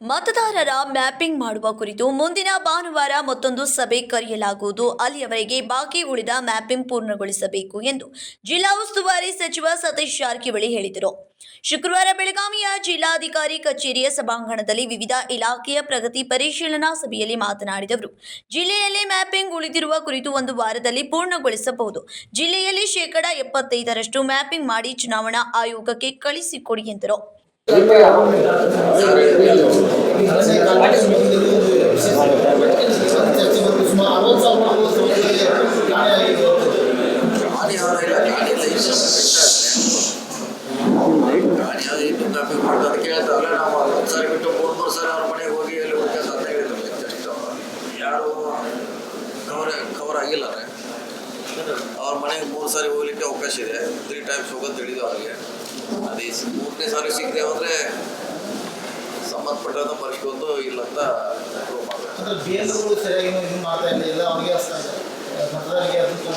ಮತದಾರರ ಮ್ಯಾಪಿಂಗ್ ಮಾಡುವ ಕುರಿತು ಮುಂದಿನ ಭಾನುವಾರ ಮತ್ತೊಂದು ಸಭೆ ಕರೆಯಲಾಗುವುದು. ಅಲ್ಲಿಯವರೆಗೆ ಬಾಕಿ ಉಳಿದ ಮ್ಯಾಪಿಂಗ್ ಪೂರ್ಣಗೊಳಿಸಬೇಕು ಎಂದು ಜಿಲ್ಲಾ ಉಸ್ತುವಾರಿ ಸಚಿವ ಸತೀಶ್ ಜಾರಕಿಹೊಳಿ ಹೇಳಿದರು. ಶುಕ್ರವಾರ ಬೆಳಗಾವಿಯ ಜಿಲ್ಲಾಧಿಕಾರಿ ಕಚೇರಿಯ ಸಭಾಂಗಣದಲ್ಲಿ ವಿವಿಧ ಇಲಾಖೆಯ ಪ್ರಗತಿ ಪರಿಶೀಲನಾ ಸಭೆಯಲ್ಲಿ ಮಾತನಾಡಿದ ಅವರು, ಜಿಲ್ಲೆಯಲ್ಲಿ ಮ್ಯಾಪಿಂಗ್ ಉಳಿದಿರುವ ಕುರಿತು ಒಂದು ವಾರದಲ್ಲಿ ಪೂರ್ಣಗೊಳಿಸಬಹುದು. ಜಿಲ್ಲೆಯಲ್ಲಿ 75% ಮ್ಯಾಪಿಂಗ್ ಮಾಡಿ ಚುನಾವಣಾ ಆಯೋಗಕ್ಕೆ ಕಳಿಸಿಕೊಡಿ ಎಂದರು. ಕೇಳ್ತಾವಲ್ಲ ನಾವು 10 ಸಾರಿ ಬಿಟ್ಟು 3 ಸಾರಿ ಅವ್ರ ಮನೆಗೆ ಹೋಗಿ ಅಲ್ಲಿ ಹುಡುಕಕ್ಕೆ ಅಂತ ಹೇಳಿದ್ರು. ಜಸ್ಟ್ ಯಾರು ಕವರ್ ಆಗಿಲ್ಲ ಅವ್ರ ಮನೆಗೆ 3 ಸಾರಿ ಹೋಗ್ಲಿಕ್ಕೆ ಅವಕಾಶ ಇದೆ. 3 ಟೈಮ್ಸ್ ಹೋಗೋದು ತಿಳಿದು ಅವ್ರಿಗೆ. ಅದೇ 3ನೇ ಸಾರಿ ಸಿಗದೆ ಹೋದರೆ ಸಂಬಂಧಪಟ್ಟದ ಬರ್ಕೊಂಡು ಇಲ್ಲ ಅಂತ ಪ್ರೂವ್ ಮಾಡಬೇಕು. ಸರಿಯಾಗಿ ಅವ್ರಿಗೆ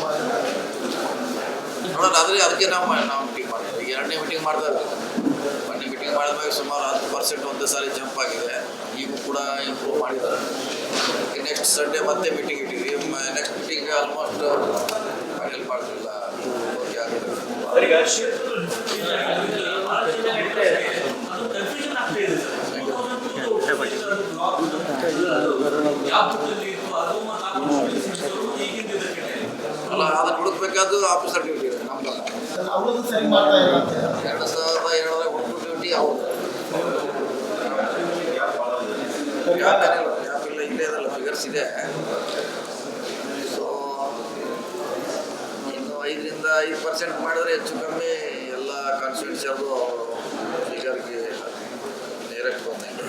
ನೋಡೋಣ. ಅದಕ್ಕೆ ನಾವು ಮೀಟಿಂಗ್ ಮಾಡ್ತೀವಿ. ಈಗ 2ನೇ ಮೀಟಿಂಗ್ ಮಾಡ್ತಾ ಇದ್ದೀವಿ. 1ನೇ ಮೀಟಿಂಗ್ ಮಾಡಿದ್ಮೇಲೆ ಸುಮಾರು 10% ಒಂದೇ ಸಾರಿ ಜಂಪ್ ಆಗಿದೆ. ಈಗೂ ಕೂಡ ಇಂಪ್ರೂವ್ ಮಾಡಿದ್ದಾರೆ. ನೆಕ್ಸ್ಟ್ ಸಂಡೇ ಮತ್ತೆ ಮೀಟಿಂಗ್ ಇಟ್ಟಿದ್ವಿ. ನೆಕ್ಸ್ಟ್ ಮೀಟಿಂಗ್ ಆಲ್ಮೋಸ್ಟ್ ಫೈನಲ್ ಮಾಡ್ತಿಲ್ಲ. ಓಕೆ ಆಗಿದೆ. ಅಲ್ಲ, ಅದನ್ನು ಹುಡುಕ್ಬೇಕಾದ್ದು ಆಫೀಸರ್ ಡ್ಯೂಟಿ ಇದೆ, ನಮ್ಗಲ್ಲ. 2700 ಹುಡುಕು ಡ್ಯೂಟಿ ಅವ್ರದ್ದು. ಗ್ಯಾಪ್ ಇಲ್ಲ, ಇಲ್ಲೇ ಅದಲ್ಲ, ಫಿಗರ್ಸ್ ಇದೆ. ಸೊ ಇನ್ನು 5% ಮಾಡಿದ್ರೆ ಹೆಚ್ಚು ಕಮ್ಮಿ ಎಲ್ಲ ಕಾನ್ಸ್ಟಿಟ್ಯೂನ್ಸಿ ಅದು ಫಿಗರ್ಗೆ ಡೈರೆಕ್ಟ್ ಬಂದಂಗೆ.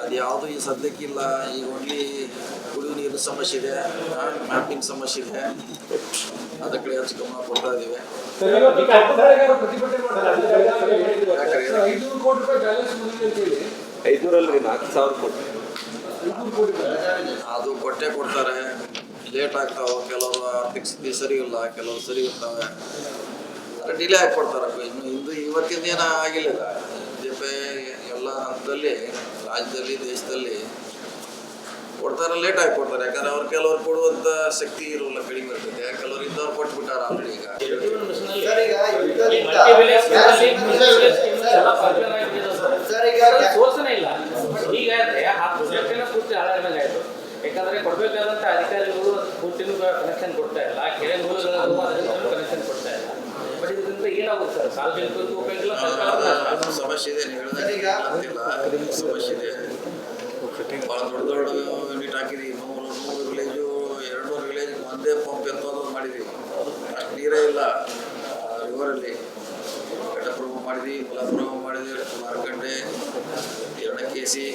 ಅದು ಯಾವುದು ಈ ಸದ್ಯಕ್ಕಿಲ್ಲ. ಈಗ ಓನ್ಲಿ ಕುಡಿಯುವ ನೀರಿನ ಸಮಸ್ಯೆ ಇದೆ, ಮ್ಯಾಪಿಂಗ್ ಸಮಸ್ಯೆ ಇದೆ. ಅದ ಕಡೆ ಹೆಚ್ಚು ಗಮನ ಕೊಡ್ತಾ ಇದ್ದೀವಿ. ಅದು ಕೊಡ್ತಾರೆ. ಲೇಟ್ ಆಗ್ತಾವೆ. ಕೆಲವರು ಆರ್ಥಿಕ ಸ್ಥಿತಿ ಸರಿ ಇಲ್ಲ, ಕೆಲವರು ಸರಿ ಇರ್ತವೆ. ಡಿಲೇ ಆಗಿ ಕೊಡ್ತಾರೆ. ಇನ್ನು ಇವತ್ತಿಂದ ಏನೂ ಆಗಿಲ್ಲ. BJP ಎಲ್ಲ ಹಂತದಲ್ಲಿ, ರಾಜ್ಯದಲ್ಲಿ, ದೇಶದಲ್ಲಿ ಕೊಡ್ತಾರೆ. ಲೇಟಾಗಿ ಕೊಡ್ತಾರೆ. ಯಾಕಂದ್ರೆ ಅವ್ರು ಕೆಲವ್ರು ಕೊಡುವಂಥ ಶಕ್ತಿ ಇರೋಲ್ಲ, ಕಡಿಮೆ ಇರ್ತದೆ. ಕೆಲವರು ಇದ್ದವ್ರು ಕೊಟ್ಬಿಟ್ಟಾರೆ ಆಲ್ರೆಡಿ. ಈಗ ಯಾಕಂದ್ರೆ ಕೊಡಬೇಕಾದಂಥ ಅಧಿಕಾರಿಗಳು ಪೂರ್ತಿನೂ ಕನೆಕ್ಷನ್ ಕೊಡ್ತಾ ಇಲ್ಲ, ಕೆರೆ ಮೂಲಗಳನ್ನು ಕನೆಕ್ಷನ್ ಕೊಡ್ತಾ ಇಲ್ಲ. ಬಟ್ ಇದರಿಂದ ಏನಾಗುತ್ತೆ ಸರ್? ಸಾರ್ವಜನಿಕರಿಗೂ ಉಪಯೋಗ ಸಮಸ್ಯೆ ಇದೆ. ಸಮಸ್ಯೆ ಇದೆ. ಭಾಳ ದೊಡ್ಡ ಯೂನಿಟ್ ಹಾಕಿದ್ವಿ. 100 ವಿಲೇಜು, 200 ವಿಲೇಜ್ ಒಂದೇ ಪಂಪ್ ಎತ್ತೋದು ಮಾಡಿದ್ವಿ. ಅಷ್ಟು ನೀರೇ ಇಲ್ಲ ರಿವರಲ್ಲಿ. ಘಟಪ್ರಭು ಮಾಡಿದ್ವಿ, ಮುಲಾಪ್ರಭು ಮಾಡಿದ್ವಿ, ಮಾರ್ಕಂಡೆ, ಎರಡಕ್ಕೇಸಿ.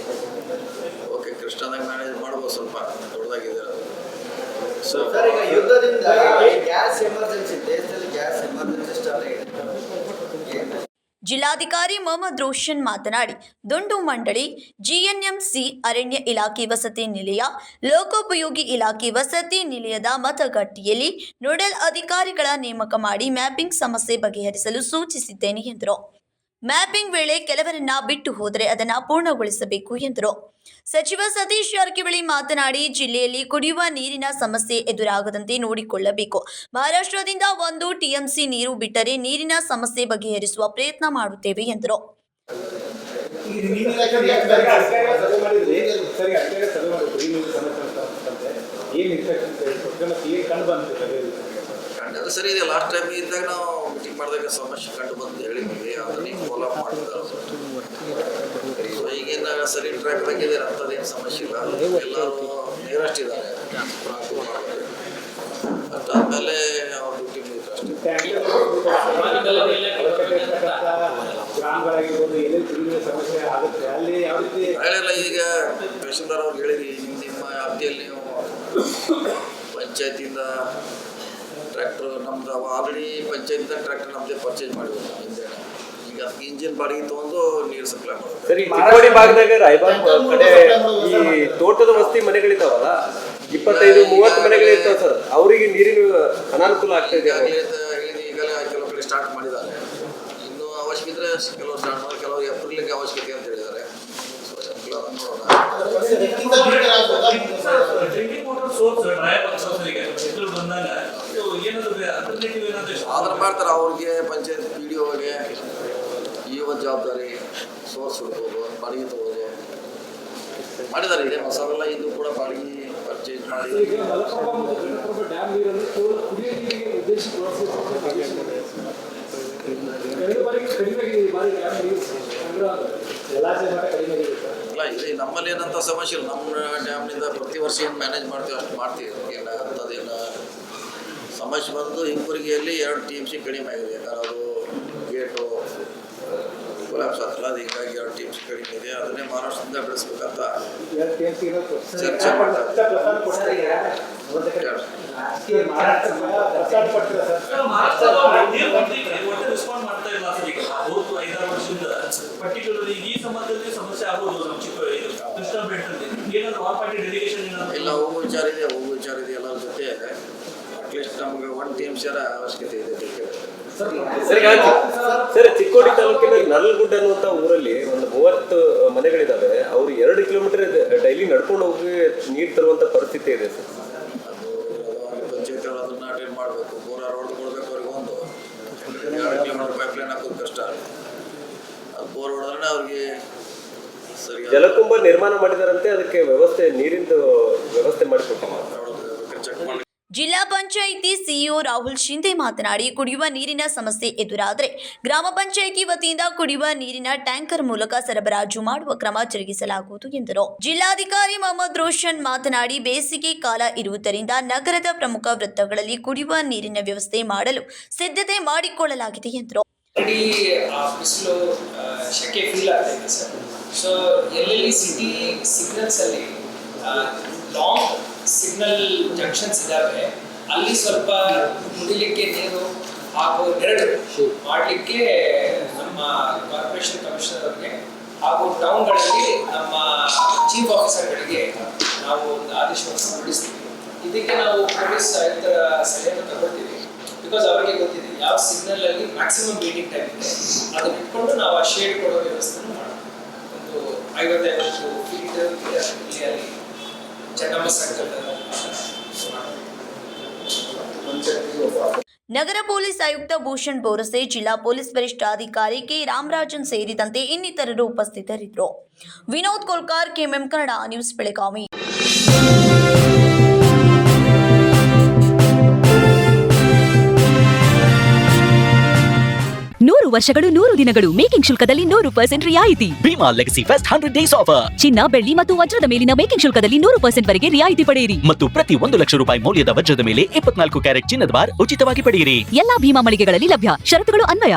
ಓಕೆ, ಕೃಷ್ಣದಾಗ ಮ್ಯಾನೇಜ್ ಮಾಡ್ಬೋದು. ಸ್ವಲ್ಪ ದೊಡ್ಡದಾಗಿದೆ. ಸೊ ಯುದ್ಧದಿಂದ ಗ್ಯಾಸ್ ಎಮರ್ಜೆನ್ಸಿ, ದೇಶದಲ್ಲಿ ಗ್ಯಾಸ್ ಎಮರ್ಜೆನ್ಸಿ ಸ್ಟಾರ್ಟ್ ಆಗಿದೆ. ಜಿಲ್ಲಾಧಿಕಾರಿ ಮೊಹಮ್ಮದ್ ರೋಷನ್ ಮಾತನಾಡಿ, ದುಂಡು ಮಂಡಳಿ, GNMC, ಅರಣ್ಯ ಇಲಾಖೆ ವಸತಿ ನಿಲಯ, ಲೋಕೋಪಯೋಗಿ ಇಲಾಖೆ ವಸತಿ ನಿಲಯದ ಮತಗಟ್ಟೆಯಲ್ಲಿ ನೋಡಲ್ ಅಧಿಕಾರಿಗಳ ನೇಮಕ ಮಾಡಿ ಮ್ಯಾಪಿಂಗ್ ಸಮಸ್ಯೆ ಬಗೆಹರಿಸಲು ಸೂಚಿಸಿದ್ದೇನೆ ಎಂದರು. ಮ್ಯಾಪಿಂಗ್ ವೇಳೆ ಕೆಲವರನ್ನ ಬಿಟ್ಟು ಹೋದರೆ ಅದನ್ನು ಪೂರ್ಣಗೊಳಿಸಬೇಕು ಎಂದರು. ಸಚಿವ ಸತೀಶ್ ಜಾರಕಿಹೊಳಿ ಮಾತನಾಡಿ, ಜಿಲ್ಲೆಯಲ್ಲಿ ಕುಡಿಯುವ ನೀರಿನ ಸಮಸ್ಯೆ ಎದುರಾಗದಂತೆ ನೋಡಿಕೊಳ್ಳಬೇಕು. ಮಹಾರಾಷ್ಟ್ರದಿಂದ 1 TMC ನೀರು ಬಿಟ್ಟರೆ ನೀರಿನ ಸಮಸ್ಯೆ ಬಗೆಹರಿಸುವ ಪ್ರಯತ್ನ ಮಾಡುತ್ತೇವೆ ಎಂದರು. ಸರಿ ಇದೆ. ಲಾಸ್ಟ್ ಟೈಮ್ ಇದ್ದಾಗ ನಾವು ಮೀಟಿಂಗ್ ಮಾಡಿದಾಗ ಸಮಸ್ಯೆ ಕಂಡು ಬಂದು ಹೇಳಿದ್ವಿ. ಅದನ್ನ ನೀವು ಫಾಲೋ ಅಪ್ ಮಾಡ್ತಾರೆ. ಸೊ ಈಗೇನು ಸರಿ ಟ್ರ್ಯಾಕ್ದಾಗಿದೆ, ಅಂಥದ್ದೇನು ಸಮಸ್ಯೆ ಇಲ್ಲ. ಎಲ್ಲರೂ ನಿಯರೆಸ್ಟ್ ಇದ್ದಾರೆ. ಅಷ್ಟಾದ್ಮೇಲೆ ಅವ್ರ ಡ್ಯೂಟಿ ಮುಗಿತು ಅಷ್ಟೇ. ಹೇಳಿಲ್ಲ. ಈಗ ತಹಶೀಲ್ದಾರ್ ಅವ್ರಿಗೆ ಹೇಳಿದ್ವಿ, ನಿಮ್ಮ ವ್ಯಾಪ್ತಿಯಲ್ಲಿ ನೀವು ಪಂಚಾಯತಿಂದ ಟ್ರ್ಯಾಕ್ಟರ್ ನಮ್ದು ಆಲ್ರೆಡಿ ಪಂಚಾಯತ್ ಟ್ರ್ಯಾಕ್ಟರ್ ನಮ್ಮದೇ ಪರ್ಚೇಸ್ ಮಾಡಿದ್ವಿ ಹಿಂದೆ. ಈಗ ಅದಕ್ಕೆ ಇಂಜಿನ್ ಬಾಡಿಗೆ ತೊಗೊಂಡು ನೀರು ಸಪ್ಲೈ ಮಾಡೋದು. ಸರ್, ಈ ಚಿಕ್ಕೋಡಿ ಭಾಗದಾಗ ರಾಯಬಾಗ್ ಕಡೆ ಈ ತೋಟದ ವಸ್ತಿ ಮನೆಗಳಿದ್ದಾವಲ್ಲ, 25-30 ಮನೆಗಳಿರ್ತಾವೆ ಸರ್. ಜನರಿಗೆ ನೀರಿನ ಅನಾನುಕೂಲ ಆಗ್ತಾ ಇದೆ. ಈಗಲೇ ಕೆಲವು ಕಡೆ ಸ್ಟಾರ್ಟ್ ಮಾಡಿದ್ದಾರೆ. ಇನ್ನೂ ಅವಶ್ಯಕತೆ ಇದ್ರೆ ಕೆಲವರು ಸ್ಟಾರ್ಟ್ ಮಾಡಿ, ಕೆಲವರು ಏಪ್ರಿಲ್ಗೆ ಅವಶ್ಯಕತೆ ಅಂತ ಹೇಳಿದ್ದಾರೆ. ಸೊ ನೋಡೋಣ. ಆದ್ರೆ ಮಾಡ್ತಾರೆ ಅವ್ರಿಗೆ ಪಂಚಾಯತ್ PDOಗೆ ಈ ಒಂದು ಜವಾಬ್ದಾರಿ ಸೋರ್ಸ್ ಹುಡ್ಕೋದು, ಬಾಡಿಗೆ ತಗೋದು ಮಾಡಿದ್ದಾರೆ. ಇದೆ ಹೊಸವೆಲ್ಲ ಇದು ಕೂಡ ಬಾಡಿಗೆ ಪರ್ಚೇಸ್ ಮಾಡಿ ಡ್ಯಾಮ್ ನೀರನ್ನು ಕೇವಲ ಕುಡಿಯುವ ನೀರಿಗೆ ಉದ್ದೇಶಿಸಿ ಕಡಿಮೆ ಬಾರಿ ಡ್ಯಾಮ್ ನೀರು ಸಂಗ್ರಹ ಜಲಾಶಯ ಮಟ್ಟ ಕಡಿಮೆ ಆಗಿದೆ ಸರ್. ಇಲ್ಲ ಇಲ್ಲಿ ನಮ್ಮಲ್ಲಿ ಏನಂತ ಸಮಸ್ಯೆ ಇಲ್ಲ. ನಮ್ಮ ಡ್ಯಾಮ್ನಿಂದ ಪ್ರತಿ ವರ್ಷ ಏನು ಮ್ಯಾನೇಜ್ ಮಾಡ್ತೀವಿ ಅಷ್ಟು ಮಾಡ್ತೀವಿ. ಅಂಥದ್ದೇನು ಸಮಸ್ಯೆ ಬಂದು ಹಿಂಬುರಿಗೆಯಲ್ಲಿ 2 TMC ಕಡಿಮೆ ಆಗಿದೆ. ಯಾಕಂದ್ರೆ ಅದು ಗೇಟು ಕೊಲಾಪ್ಸ್ ಆಗ್ತಲ್ಲ, ಅದು ಹೀಗಾಗಿ 2 TMC ಕಡಿಮೆ ಇದೆ. ಅದನ್ನೇ ಮಹಾರಾಷ್ಟ್ರದಿಂದ ಬೆಳೆಸ್ಬೇಕಂತ ಚರ್ಚೆ ಮಾಡ್ತಾರೆ. ಇಲ್ಲ ಹೋಗೋ ವಿಚಾರ ಇದೆ ಎಲ್ಲರ ಜೊತೆ ಅಟ್ಲೀಸ್ಟ್ ನಮಗೆ 1 TMC ಅವಶ್ಯಕತೆ ಇದೆ. ಸರ್, ಚಿಕ್ಕೋಡಿ ತಾಲೂಕಿನ ನರಲಗುಡ್ಡ ಅನ್ನುವಂಥ ಊರಲ್ಲಿ ಒಂದು 30 ಮನೆಗಳಿದಾವೆ. ಅವರು 2 ಕಿಲೋಮೀಟರ್ ಡೈಲಿ ನಡ್ಕೊಂಡು ಹೋಗಿ ನೀರು ತರುವಂತ ಪರಿಸ್ಥಿತಿ ಇದೆ ಸರ್. ಅದು ಪಂಚಾಯತ್ ಅವರು ಅದನ್ನ ಅಟೆಂಡ್ ಮಾಡಬೇಕು. ಬೋರ ರೋಡ್ ಕೊಡಬೇಕು ಅವ್ರಿಗೆ. ಒಂದು 2 ಕಿಲೋಮೀಟರ್ ಪೈಪ್ ಲೈನ್ ಹಾಕೋದು ಕಷ್ಟ. ಅದು ಬೋರ್ ಹೊಡೆದ್ರೆ ಅವ್ರಿಗೆ ಸರಿ ಜಲಕುಂಭ ನಿರ್ಮಾಣ ಮಾಡಿದಾರಂತೆ, ಅದಕ್ಕೆ ನೀರಿಂದು ವ್ಯವಸ್ಥೆ ಮಾಡಿಕೊಟ್ಟಿದ್ದಾರೆ. ಚೆಕ್ ಮಾಡಿ. ಜಿಲ್ಲಾ ಪಂಚಾಯಿತಿ ಸಿಇಒ ರಾಹುಲ್ ಶಿಂದೆ ಮಾತನಾಡಿ, ಕುಡಿಯುವ ನೀರಿನ ಸಮಸ್ಯೆ ಎದುರಾದರೆ ಗ್ರಾಮ ಪಂಚಾಯಿತಿ ವತಿಯಿಂದ ಕುಡಿಯುವ ನೀರಿನ ಟ್ಯಾಂಕರ್ ಮೂಲಕ ಸರಬರಾಜು ಮಾಡುವ ಕ್ರಮ ಜರುಗಿಸಲಾಗುವುದು ಎಂದರು. ಜಿಲ್ಲಾಧಿಕಾರಿ ಮೊಹಮ್ಮದ್ ರೋಷನ್ ಮಾತನಾಡಿ, ಬೇಸಿಗೆ ಕಾಲ ಇರುವುದರಿಂದ ನಗರದ ಪ್ರಮುಖ ವೃತ್ತಗಳಲ್ಲಿ ಕುಡಿಯುವ ನೀರಿನ ವ್ಯವಸ್ಥೆ ಮಾಡಲು ಸಿದ್ಧತೆ ಮಾಡಿಕೊಳ್ಳಲಾಗಿದೆ ಎಂದರು. ಬಿಸಿಲು ಶೆಕೆ ಫೀಲ್ ಆಗ್ತಾ ಇದೆ ಸರ್. ಸೊ ಎಲ್ಲೆಲ್ಲಿ ಸಿಟಿ ಸಿಗ್ನಲ್ಸಲ್ಲಿ ಲಾಂಗ್ ಸಿಗ್ನಲ್ ಜಂಕ್ಷನ್ಸ್ ಇದ್ದಾವೆ, ಅಲ್ಲಿ ಸ್ವಲ್ಪ ಕುಡಿಲಿಕ್ಕೆ ನೀರು ಹಾಗೂ ನೆರಳು ಮಾಡಲಿಕ್ಕೆ ನಮ್ಮ ಕಾರ್ಪೊರೇಷನ್ ಕಮಿಷನರ್ ಅವರಿಗೆ ಹಾಗೂ ಟೌನ್ಗಳಲ್ಲಿ ನಮ್ಮ ಚೀಫ್ ಆಫೀಸರ್ಗಳಿಗೆ ನಾವು ಒಂದು ಆದೇಶವನ್ನು ಹೊರಡಿಸ್ತೀವಿ. ಇದಕ್ಕೆ ನಾವು ಪೊಲೀಸ್ ಆಯುಕ್ತರ ಸಲಹೆಯನ್ನು ತಗೊಳ್ತೀವಿ. ಬಿಕಾಸ್ ಅವರಿಗೆ ಗೊತ್ತಿದೆ ಯಾವ ಸಿಗ್ನಲಲ್ಲಿ ಮ್ಯಾಕ್ಸಿಮಮ್ ವೇಟಿಂಗ್ ಟೈಮ್ ಇದೆ, ಅದನ್ನ ಇಟ್ಕೊಂಡು ನಾವು ಆ ಶೇಡ್ ಕೊಡೋ ವ್ಯವಸ್ಥೆಯನ್ನು ಮಾಡೋಣ. ಒಂದು 50 ಫೀಟ್ ಇಲ್ಲಿ ಅಲ್ಲಿ ಚೆನ್ನಮ್ಮ ಸರ್ಕಲ್ ನಗರ ಪೊಲೀಸ್ ಆಯುಕ್ತ ಭೂಷಣ್ ಬೋರಸೆ, ಜಿಲ್ಲಾ ಪೊಲೀಸ್ ವರಿಷ್ಠಾಧಿಕಾರಿ ಕೆ ರಾಮರಾಜನ್ ಸೇರಿದಂತೆ ಇನ್ನಿತರರು ಉಪಸ್ಥಿತರಿದ್ದರು. Vinod Kolkar, KMM Kannada news, Belagavi. 100 ವರ್ಷಗಳು 100 ದಿನಗಳು ಮೇಕಿಂಗ್ ಶುಲ್ಕದಲ್ಲಿ 100% ರಿಯಾಯಿತಿ. Bhima legacy fest 100 days offer. ಚಿನ್ನ, ಬೆಳ್ಳಿ ಮತ್ತು ವಜ್ರದ ಮೇಲಿನ ಮೇಕಿಂಗ್ ಶುಲ್ಕದಲ್ಲಿ 100% ವರೆಗೆ ರಿಯಾಯಿತಿ ಪಡೆಯಿರಿ. ಮತ್ತು ಪ್ರತಿ 1 ಲಕ್ಷ ರೂಪಾಯಿ ಮೌಲ್ಯದ ವಜ್ರದ ಮೇಲೆ 24 ಕ್ಯಾರೆಟ್ ಚಿನ್ನದ ಬಾರ್ ಉಚಿತವಾಗಿ ಪಡೆಯಿರಿ. ಎಲ್ಲಾ ಭೀಮಾ ಮಳಿಗೆಗಳಲ್ಲಿ ಲಭ್ಯ. ಷರತ್ತುಗಳು ಅನ್ವಯ.